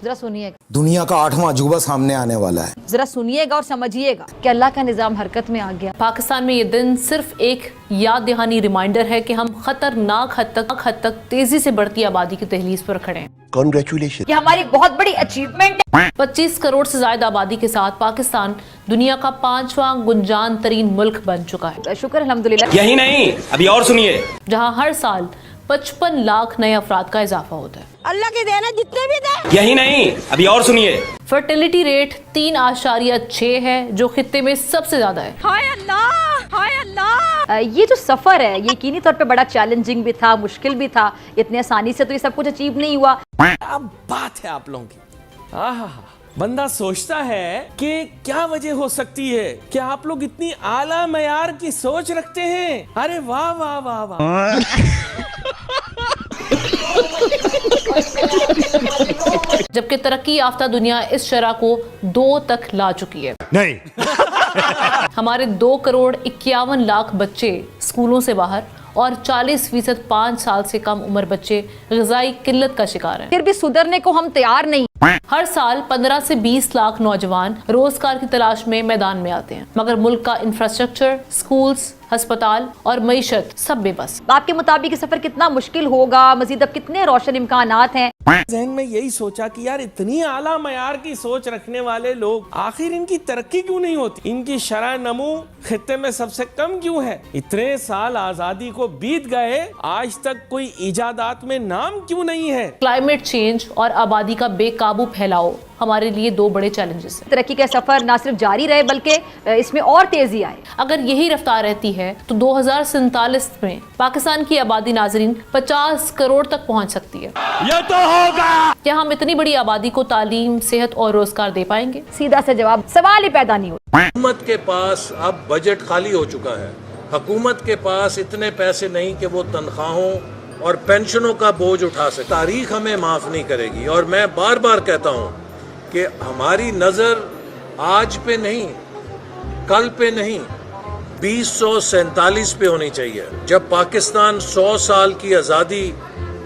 जरा सुनिएगा, दुनिया का 8वां अजूबा सामने आने वाला है। जरा सुनिएगा और समझिएगा कि अल्लाह का निज़ाम हरकत में आ गया। पाकिस्तान में ये दिन सिर्फ एक याद दहानी रिमाइंडर है कि हम खतरनाक हद तक तेजी से बढ़ती आबादी की दहलीज पर खड़े हैं। Congratulations. ये हमारी बहुत बड़ी अचीवमेंट है। 25 करोड़ से ज्यादा आबादी के साथ पाकिस्तान दुनिया का 5वां गुंजान तरीन मुल्क बन चुका है। शुक्र अल्हम्दुलिल्लाह। यही नहीं, अभी और सुनिए, जहां हर साल 55 लाख नए अफराद का इजाफा होता है। अल्लाह की देन है, जितने भी दे। यही नहीं, अभी और सुनिए, फर्टिलिटी रेट 3.6 है, जो खित्ते में सबसे ज्यादा है। हाय अल्लाह, हाय अल्लाह। ये जो सफर है यकीनी तौर पे बड़ा चैलेंजिंग भी था, मुश्किल भी था। इतने आसानी से तो ये सब कुछ अचीव नहीं हुआ। अब बात है आप लोगों की। आहा, बंदा सोचता है कि क्या वजह हो सकती है कि आप लोग इतनी आला मयार की सोच रखते हैं। अरे वाह वाह वाह वाह। जबकि तरक्की याफ्ता दुनिया इस शरह को 2 तक ला चुकी है। नहीं। हमारे 2 करोड़ 51 लाख बच्चे स्कूलों से बाहर और 40% 5 साल से कम उम्र बच्चे ग़िज़ाई किल्लत का शिकार हैं। फिर भी सुधरने को हम तैयार नहीं। हर साल 15 से 20 लाख नौजवान रोजगार की तलाश में मैदान में आते हैं, मगर मुल्क का इंफ्रास्ट्रक्चर, स्कूल्स, अस्पताल और मईशत सब बेबस। आपके मुताबिक ये सफर कितना मुश्किल होगा? मजीद अब कितने रोशन इम्कानात हैं? जहन में यही सोचा कि यार इतनी आला मयार की सोच रखने वाले लोग आखिर इनकी तरक्की क्यों नहीं होती, इनकी शरह नमू खित्ते में सबसे कम क्यों है। इतने साल आजादी को बीत गए, आज तक कोई इजादात में नाम क्यों नहीं है। क्लाइमेट चेंज और आबादी का बेकाबू फैलाव हमारे लिए 2 बड़े चैलेंजेस हैं। तरक्की का सफर न सिर्फ जारी रहे बल्कि इसमें और तेजी आए। अगर यही रफ्तार रहती है तो 2047 में पाकिस्तान की आबादी नाजरीन 50 करोड़ तक पहुंच सकती है। ये तो होगा। क्या हम इतनी बड़ी आबादी को तालीम, सेहत और रोजगार दे पाएंगे? सीधा से जवाब, सवाल ही पैदा नहीं होता। हुकूमत के पास अब बजट खाली हो चुका है। हुकूमत के पास इतने पैसे नहीं कि वो तनख्वाहों और पेंशनों का बोझ उठा सके। तारीख हमें माफ नहीं करेगी और मैं बार बार कहता हूँ कि हमारी नजर आज पे नहीं, कल पे नहीं, 2047 पे होनी चाहिए, जब पाकिस्तान 100 साल की आजादी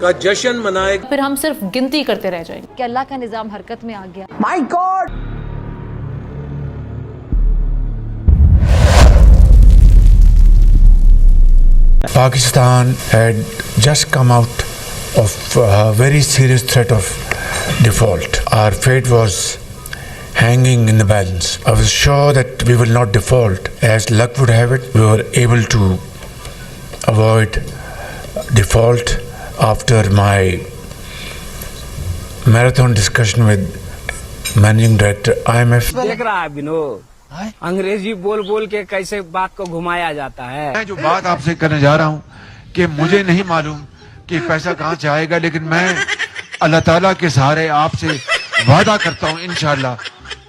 का जश्न मनाएगा। फिर हम सिर्फ गिनती करते रह जाएंगे कि अल्लाह का निजाम हरकत में आ गया। My God. Pakistan had just come out of a very serious threat of default. Our fate was hanging in the balance. I was sure that we will not default. As luck would have it, we were able to avoid default after my marathon discussion with Managing Director IMF. देख रहा है विनोद, अंग्रेजी बोल बोल के कैसे बात को घुमाया जाता है। मैं जो बात आपसे करने जा रहा हूँ कि मुझे नहीं मालूम कि पैसा कहाँ से आएगा, लेकिन मैं अल्लाह ताला के सहारे आपसे वादा करता हूँ इंशाल्लाह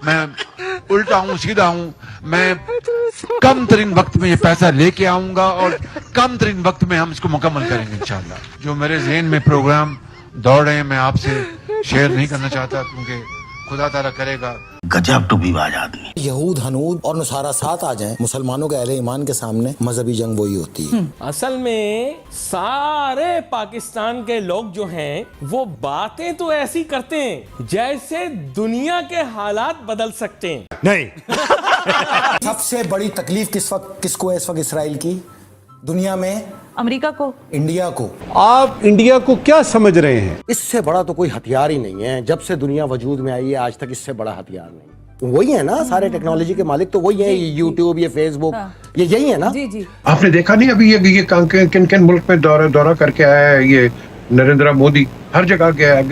मैं उल्टा हूँ सीधा हूँ, मैं कम तरीन वक्त में ये पैसा लेके आऊंगा और कम तरीन वक्त में हम इसको मुकम्मल करेंगे इंशाल्लाह। जो मेरे ज़हन में प्रोग्राम दौड़ रहे हैं मैं आपसे शेयर नहीं करना चाहता, क्योंकि खुदा ताला करेगा। गजब टू बी बाज आदमी। यहूद, हनूद और नसारा साथ आ जाएं, मुसलमानों के अहले ईमान के सामने मजहबी जंग वही होती है। असल में सारे पाकिस्तान के लोग जो हैं वो बातें तो ऐसी करते हैं जैसे दुनिया के हालात बदल सकते हैं। नहीं। सबसे बड़ी तकलीफ किसको है इस वक्त इसराइल की दुनिया में? अमेरिका को, इंडिया को। आप इंडिया को क्या समझ रहे हैं? इससे बड़ा तो कोई हथियार ही नहीं है। जब से दुनिया वजूद में आई है आज तक इससे बड़ा हथियार नहीं। वही है ना, सारे टेक्नोलॉजी के मालिक तो वही है। ये यूट्यूब, ये फेसबुक, ये यही है ना। जी जी। आपने देखा नहीं अभी ये किन किन मुल्क में दौरा करके आया है ये नरेंद्र मोदी? हर जगह गया है,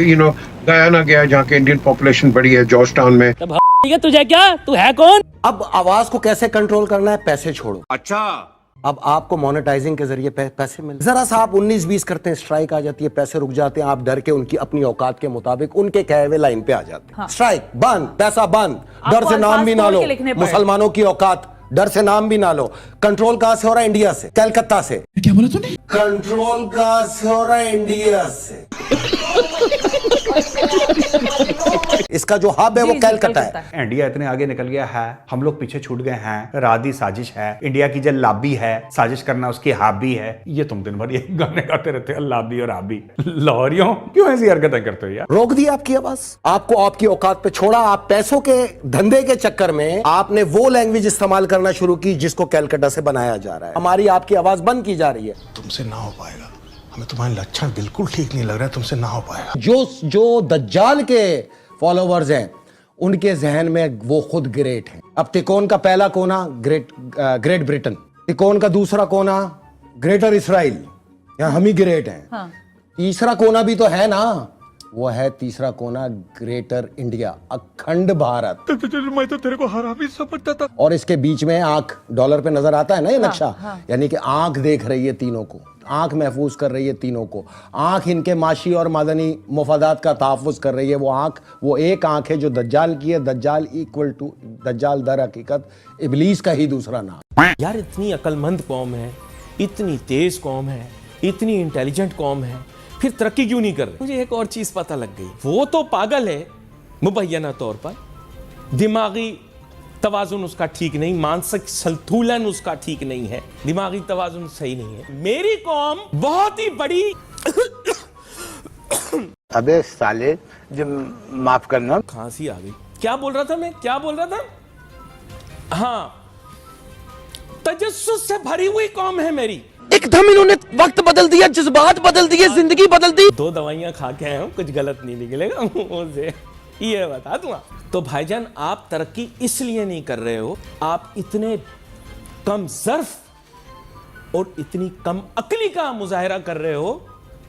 गयाना गया जहाँ के इंडियन पॉपुलेशन बड़ी है, जॉर्ज टाउन में। तुझे क्या, तू है कौन? अब आवाज को कैसे कंट्रोल करना है? पैसे छोड़ो। अच्छा, अब आपको मोनेटाइजिंग के जरिए पैसे मिल, जरा सा आप 19-20 करते हैं, स्ट्राइक आ जाती है, पैसे रुक जाते हैं, आप डर के उनकी अपनी औकात के मुताबिक उनके कहे हुए लाइन पे आ जाते हैं। स्ट्राइक बंद, पैसा बंद, डर से नाम भी ना लो। मुसलमानों की औकात, डर से नाम भी ना लो। कंट्रोल कहां से हो रहा है? इंडिया से, कलकत्ता से। क्या बोला तूने? कंट्रोल कहां से हो रहा है? इंडिया से। इसका जो हब है वो कैलकाटा है। इंडिया इतने आगे निकल गया है, हम लोग पीछे छूट गए हैं। राधी साजिश है, इंडिया की जो लाबी है, साजिश करना उसकी हाबी है। ये तुम दिन भर ये गाने गाते रहते हो, लाबी और हाबी। लाहौरियों क्यों ऐसी हरकतें करते हो यार? रोक दी आपकी आवाज, आपको आपकी औकात पे छोड़ा। आप पैसों के धंधे के चक्कर में आपने वो लैंग्वेज इस्तेमाल करना शुरू की जिसको कैलकाटा से बनाया जा रहा है। हमारी आपकी आवाज बंद की जा रही है। तुमसे ना हो पाएगा, हमें तुम्हारे लक्षण बिल्कुल ठीक नहीं लग रहा है, तुमसे ना हो पाएगा। जो दज्जाल के फॉलोवर्स हैं उनके जहन में वो खुद ग्रेट हैं। अब तिकोन का पहला कोना ग्रेट ब्रिटेन, तिकोन का दूसरा कोना ग्रेटर इसराइल, यहाँ हम ही ग्रेट हैं। हाँ। तीसरा कोना भी तो है ना, वो है तीसरा कोना ग्रेटर इंडिया, अखंड भारत। मैं तो तेरे को हरामी समझता था। और इसके बीच में आंख, डॉलर पे नजर आता है ना ये नक्शा, यानी कि आंख देख रही है तीनों को, आंख महफूज कर रही है तीनों को। आंख इनके माशी और मादनी मुफादात का तहफ़्फ़ुज़ कर रही है। वो आंख, वो एक आंख है जो दज्जाल की है। दज्जाल इक्वल टू, दज्जाल दर हकीकत इब्लीस का ही दूसरा नाम। यार इतनी अक्लमंद कौम है, इतनी तेज कौम है, इतनी इंटेलिजेंट कौम है, फिर तरक्की क्यों नहीं कर रही? मुझे एक और चीज पता लग गई, वो तो पागल है मुबैना तौर पर, दिमागी तवाजुन उसका ठीक नहीं, मानसिक संतुलन उसका ठीक नहीं है, दिमागी तवाजुन सही नहीं है। मेरी कौम बहुत ही बड़ी अबे साले, जब माफ करना। खांसी आ गई। क्या बोल रहा था मैं, क्या बोल रहा था? हाँ, तजस्सुस से भरी हुई कौम है मेरी। एकदम इन्होंने वक्त बदल दिया, जज्बात बदल दिए, जिंदगी बदल दी। 2 दवाइयां खा के आए हूं, कुछ गलत नहीं निकलेगा मुंह से, ये बता दूंगा। तो भाईजान आप तरक्की इसलिए नहीं कर रहे हो, आप इतने कम ज़र्फ और इतनी कम अक्ली का मुजाहिरा कर रहे हो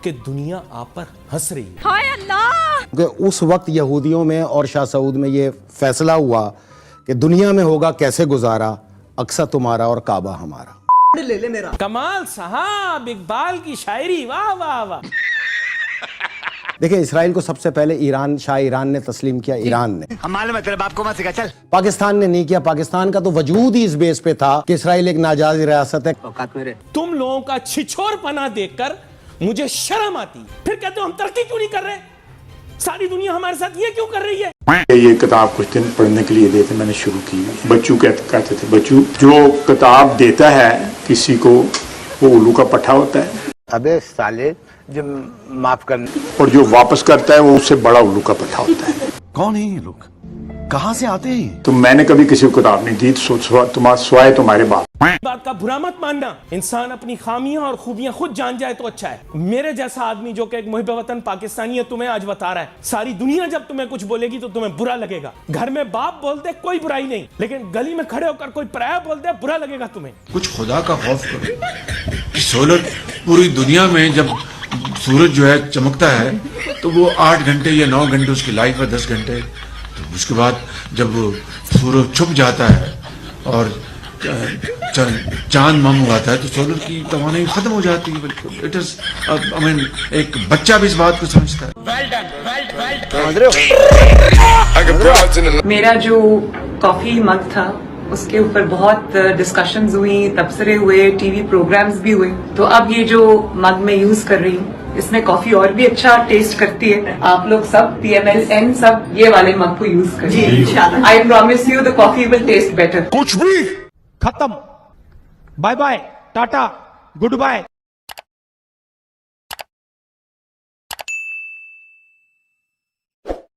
कि दुनिया आप पर हंस रही है। हाय अल्लाह। उस वक्त यहूदियों में और शाह सऊद में ये फैसला हुआ कि दुनिया में होगा कैसे गुजारा, अक्सा तुम्हारा और काबा हमारा। ले ले मेरा कमाल साहब, इकबाल की शायरी, वाह वाह वाह। देखिए, इसराइल को सबसे पहले ईरान, शाह ईरान ने तस्लीम किया। ईरान ने, हम मालूम है तेरे बाप को मत सिखा, चल। पाकिस्तान ने नहीं किया। पाकिस्तान का तो वजूद ही इस बेस पे था कि इसराइल एक नाजायज रियासत है। औकात मेरे। तुम लोगों का छिछोरपना देखकर मुझे शर्म आती, फिर कहते हो हम तरक्की क्यों नहीं कर रहे? सारी दुनिया हमारे साथ ये क्यों कर रही है? ये किताब कुछ दिन पढ़ने के लिए देते मैंने शुरू की। बच्चू कहते थे, बच्चू जो किताब देता है किसी को वो उल्लू का पट्टा होता है। अबे साले, जब माफ करना। और जो वापस करता है वो उससे बड़ा उल्लू का पट्टा होता है। कौन है ये लोग, कहाँ से आते हैं? तो मैंने कभी किसी को किताब नहीं दी, तुम्हारा स्वाय तुम्हारे बाप। बात का बुरा मत मानना, इंसान अपनी खामियां और खूबियां खुद जान जाए तो अच्छा है। मेरे जैसा आदमी जो कि एक मुहिब वतन पाकिस्तानी है तुम्हें आज बता रहा है, सारी दुनिया जब तुम्हें कुछ बोलेगी तो तुम्हें बुरा लगेगा। घर में बाप बोलते कोई बुराई नहीं, लेकिन गली में खड़े होकर कोई पराया बोलते बुरा लगेगा तुम्हें। कुछ खुदा का खौफ करो कि सोलर पूरी दुनिया में जब सूरज जो है चमकता है तो वो 8 घंटे या 9 घंटे उसकी लाइफ है, 10 घंटे। तो उसके बाद जब वो सूरज छुप जाता है और चांद मामू आता है तो सोलर की तवानाई खत्म हो जाती है। बिल्कुल इट इज, आई मीन एक बच्चा भी इस बात को समझता है। मेरा जो कॉफी मग था उसके ऊपर बहुत डिस्कशंस हुई, तबसरे हुए, टीवी प्रोग्राम्स भी हुए। तो अब ये जो मग मैं यूज कर रही हूँ इसमें कॉफी और भी अच्छा टेस्ट करती है। आप लोग सब PMLN सब ये वाले मग को यूज करिए। I promise you the coffee will taste better. कुछ भी खत्म, bye bye, tata, good bye.